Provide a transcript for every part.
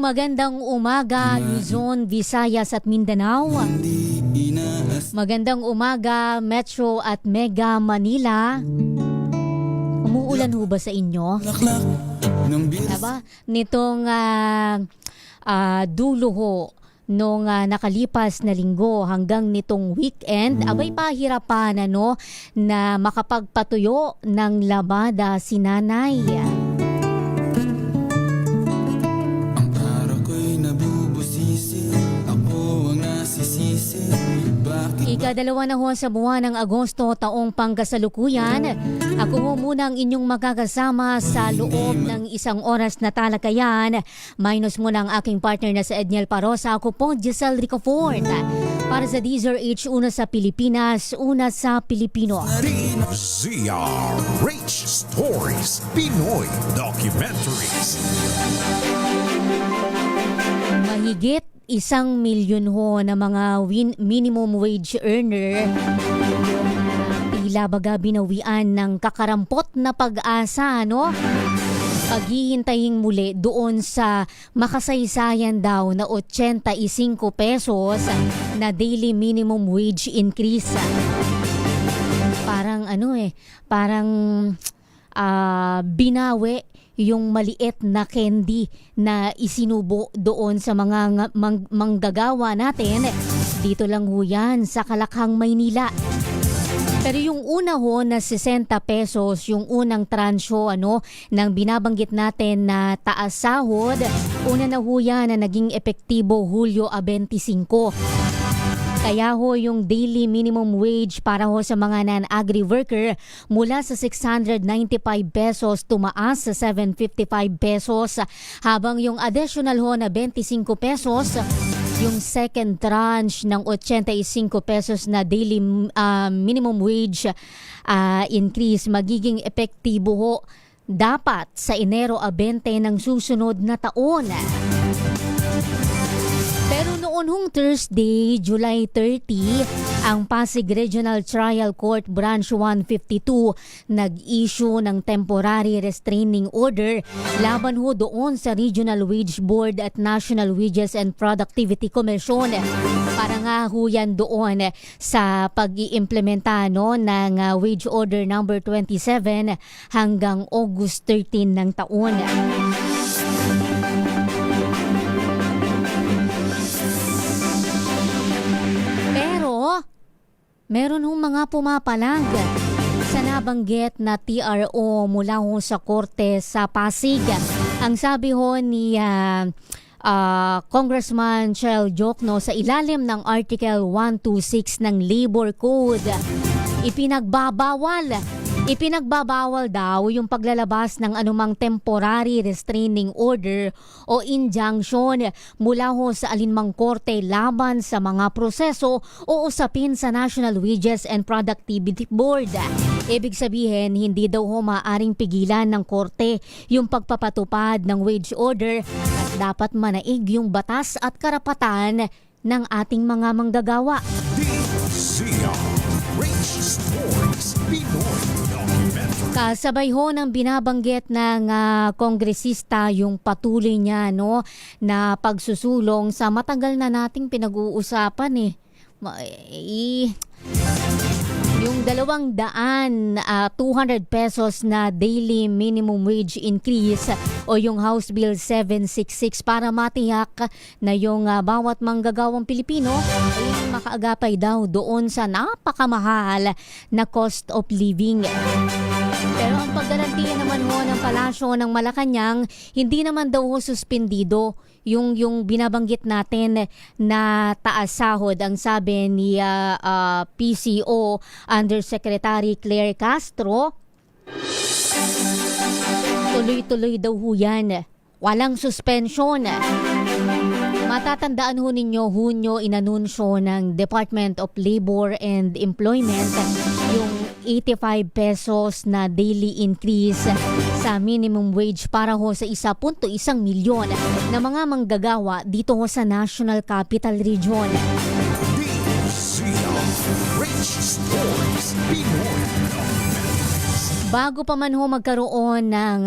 magandang umaga Luzon, Visayas at Mindanao. Magandang umaga Metro at Mega Manila. Umuulan ho ba sa inyo? Diba? Nitong dulo ho nung nakalipas na linggo hanggang nitong weekend, abay pahirapan na makapagpatuyo ng labada si nanay. Ikadalawa na ho sa buwan ng Agosto taong pangkasalukuyan. Ako ho muna ang inyong makakasama sa loob ng isang oras na talakayan. Minus muna ang aking partner na sa Edniel Parosa. Ako po, Giselle Ricofort. Para sa DZRH, una sa Pilipinas, una sa Pilipino. ZRH Stories, Pinoy Documentaries. Mahigit 1 milyon ho na mga minimum wage earner tila baga binawian ng kakarampot na pag-asa, paghihintaying muli doon sa makasaysayan daw na 85 pesos na daily minimum wage increase. Parang parang binawi yung maliit na candy na isinubo doon sa mga manggagawa natin. Dito lang ho yan sa Kalakhang, Maynila. Pero yung una ho na 60 pesos, yung unang transyo nang binabanggit natin na taas sahod, una na ho yan na naging epektibo Hulyo 25. Kaya ho yung daily minimum wage para ho sa mga non-agri worker mula sa 695 pesos tumaas sa 755 pesos, habang yung additional ho na 25 pesos, yung second tranche ng 85 pesos na daily minimum wage increase magiging epektibo ho dapat sa Enero 20 ng susunod na taon. Pero noon hong Thursday, July 30, ang Pasig Regional Trial Court Branch 152 nag-issue ng temporary restraining order laban ho doon sa Regional Wage Board at National Wages and Productivity Commission. Para nga ho yan doon sa pag-iimplementa ng Wage Order number 27 hanggang August 13 ng taon. Meron hong mga pumapalag sa nabanggit na TRO mula ho sa korte sa Pasig. Ang sabi ho ni Congressman Chel Jokno, sa ilalim ng Article 126 ng Labor Code, Ipinagbabawal daw yung paglalabas ng anumang temporary restraining order o injunction mula ho sa alinmang korte laban sa mga proseso o usapin sa National Wages and Productivity Board. Ibig sabihin, hindi daw ho maaaring pigilan ng korte yung pagpapatupad ng wage order at dapat manaig yung batas at karapatan ng ating mga manggagawa. Kasabay ho ng binabanggit ng kongresista yung patuloy niya na pagsusulong sa matagal na nating pinag-uusapan yung 200 pesos na daily minimum wage increase o yung House Bill 766 para matiyak na yung bawat manggagawang Pilipino ay makaagapay daw doon sa napakamahal na cost of living. Pero ang paggarantiya naman ho ng Palasyo ng Malacanang, hindi naman daw ho suspendido yung binabanggit natin na taas sahod. Ang sabi ni PCO Undersecretary Claire Castro, tuloy-tuloy daw ho yan. Walang suspension. Matatandaan ho ninyo, Hunyo inanunsyo ng Department of Labor and Employment yung 85 pesos na daily increase sa minimum wage para ho sa 1.1 milyon na mga manggagawa dito ho sa National Capital Region. Bago pa man ho magkaroon ng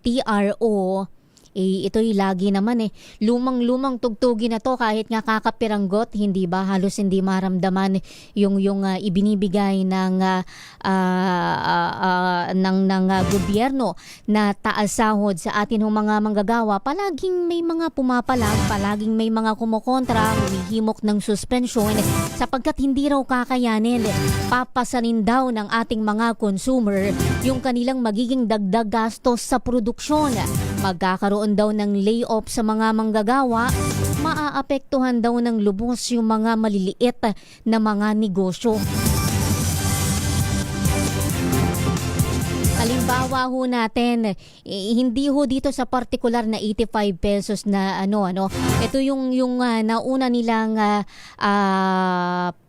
TRO, ito'y lagi naman lumang-lumang tugtugin na to kahit nga kakapiranggot, hindi ba halos hindi maramdaman yung ibinibigay ng gobyerno na taas sahod sa atin ng mga manggagawa. Palaging may mga pumapalag, palaging may mga kumukontra, humihimok ng suspensyon sapagkat hindi raw kakayanin. Papasanin daw ng ating mga consumer yung kanilang magiging dagdag gastos sa produksyon. Magkakaroon daw ng layoff sa mga manggagawa, maaapektuhan daw ng lubos yung mga maliliit na mga negosyo. Halimbawa ho natin, hindi ho dito sa partikular na 85 pesos na ito yung nauna nilang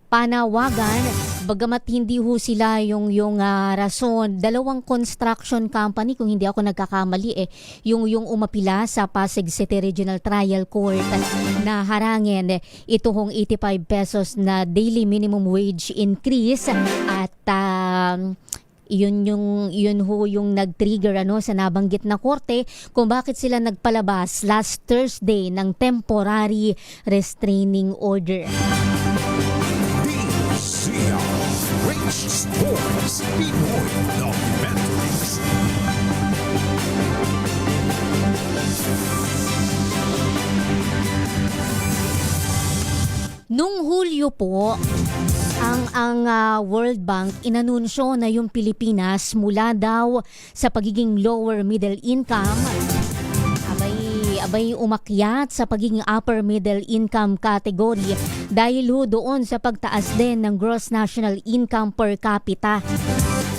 panawagan, bagamat hindi ho sila yung rason. Dalawang construction company, kung hindi ako nagkakamali yung umapila sa Pasig City Regional Trial Court na harangin ito hong 85 pesos na daily minimum wage increase at yun ho yung nag-trigger sa nabanggit na korte kung bakit sila nagpalabas last Thursday ng temporary restraining order. Rich Stories, Pinoy Documentaries. Nung Hulyo po, ang World Bank inanunsyo na yung Pilipinas mula daw sa pagiging lower middle income abay umakyat sa pagiging upper middle income category dahil ho doon sa pagtaas din ng gross national income per capita.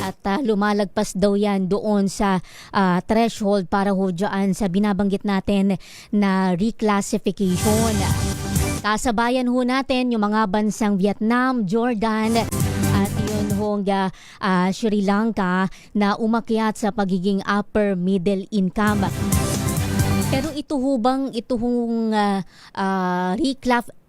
At lumalagpas daw yan doon sa threshold para ho dyan sa binabanggit natin na reclassification. Kasabayan ho natin yung mga bansang Vietnam, Jordan at yun hong Sri Lanka na umakyat sa pagiging upper middle income. Pero ito hong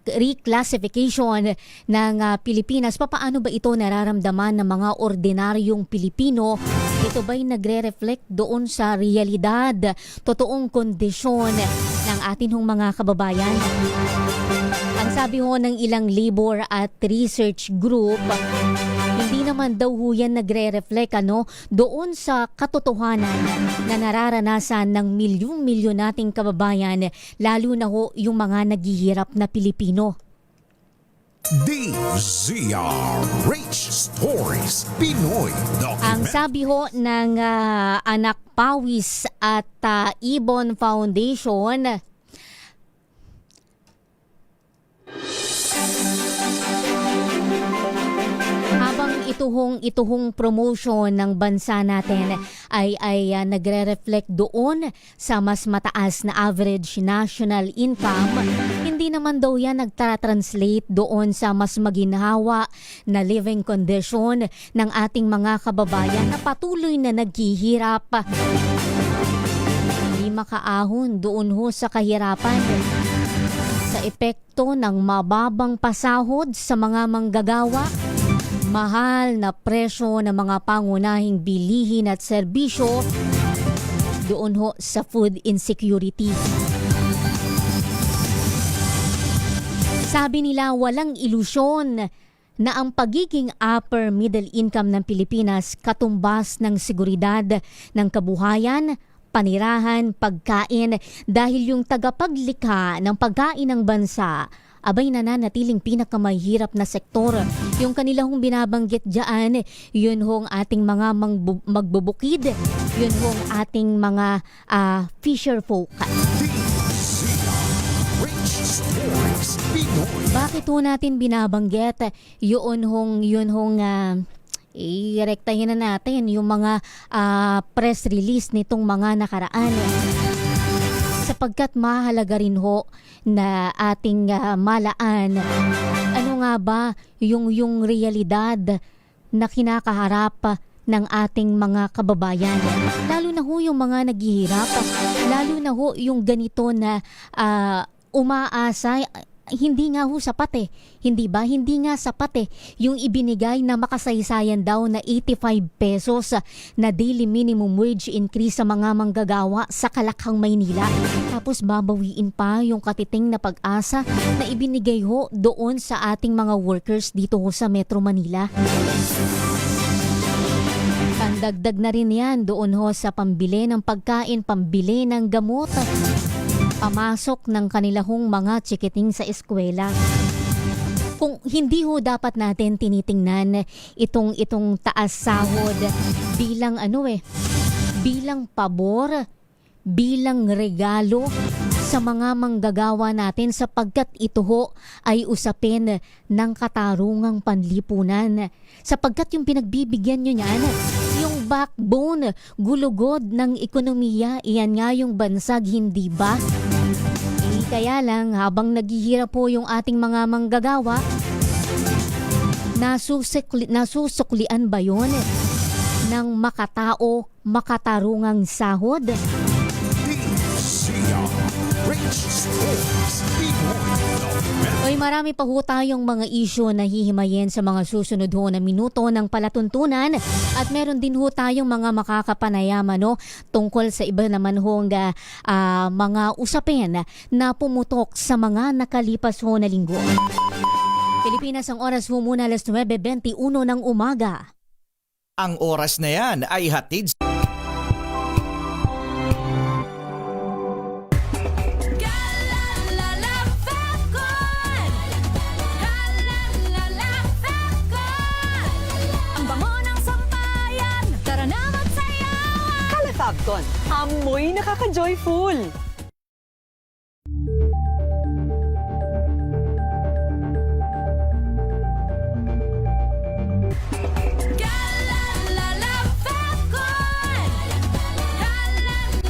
reclassification ng Pilipinas, papaano ba ito nararamdaman ng mga ordinaryong Pilipino? Ito ba'y nagre-reflect doon sa realidad, totoong kondisyon ng atin hong mga kababayan? Ang sabi ho ng ilang labor at research group, hindi naman daw ho yan nagre-reflect doon sa katotohanan na nararanasan ng milyong-milyon nating kababayan, lalo na ho yung mga naghihirap na Pilipino. DZR Rich Stories, Pinoy Documentaries. Ang sabi ho ng Anak Pawis at Ibon Foundation, habang ito hong promotion ng bansa natin ay nagre-reflect doon sa mas mataas na average national income, hindi naman daw yan nagtra-translate doon sa mas maginhawa na living condition ng ating mga kababayan na patuloy na naghihirap. Hindi makaahon doon ho sa kahirapan sa epekto ng mababang pasahod sa mga manggagawa, mahal na presyo ng mga pangunahing bilihin at serbisyo, doon ho sa food insecurity. Sabi nila walang ilusyon na ang pagiging upper middle income ng Pilipinas katumbas ng seguridad ng kabuhayan, panirahan, pagkain dahil yung tagapaglikha ng pagkain ng bansa abay nananatiling pinakamahirap na sektor. Yung kanilang binabanggit dyan, yun hong ating mga magbubukid, yun hong ating mga fisher folk. Bakit ho natin binabanggit? Yun hong irektahin na natin yung mga press release nitong mga nakaraan. Sapagkat mahalaga rin ho na ating malaan ano nga ba yung realidad na kinakaharap ng ating mga kababayan. Lalo na ho yung mga naghihirap, lalo na ho yung ganito na umaasa hindi nga ho sapat eh. Hindi ba? Hindi nga sapat eh. Yung ibinigay na makasaysayan daw na 85 pesos na daily minimum wage increase sa mga manggagawa sa Kalakhang, Maynila. Tapos babawiin pa yung katiting na pag-asa na ibinigay ho doon sa ating mga workers dito ho sa Metro Manila. Pandagdag na rin yan doon ho sa pambili ng pagkain, pambili ng gamot, pamasok ng kanilahong mga chikiting sa eskwela. Kung hindi ho dapat natin tinitingnan itong taas sahod bilang bilang pabor, bilang regalo sa mga manggagawa natin sapagkat ito ho ay usapin ng katarungang panlipunan. Sapagkat yung pinagbibigyan nyo niyan, yung backbone, gulugod ng ekonomiya, iyan nga yung bansag, hindi ba? Kaya lang, habang naghihirap po yung ating mga manggagawa, nasusuklian ba yun ng makatao, makatarungang sahod? Rich Stories Pinoy Documentary. Oy, marami pa ho tayong mga issue na hihimayin sa mga susunod ho na minuto ng palatuntunan at meron din ho tayong mga makakapanayama tungkol sa iba naman hong mga usapin na pumutok sa mga nakalipas ho na linggo. Pilipinas, ang oras ho muna 9:21 ng umaga. Ang oras na yan ay hatid Fabcon, amoy nakaka-joyful.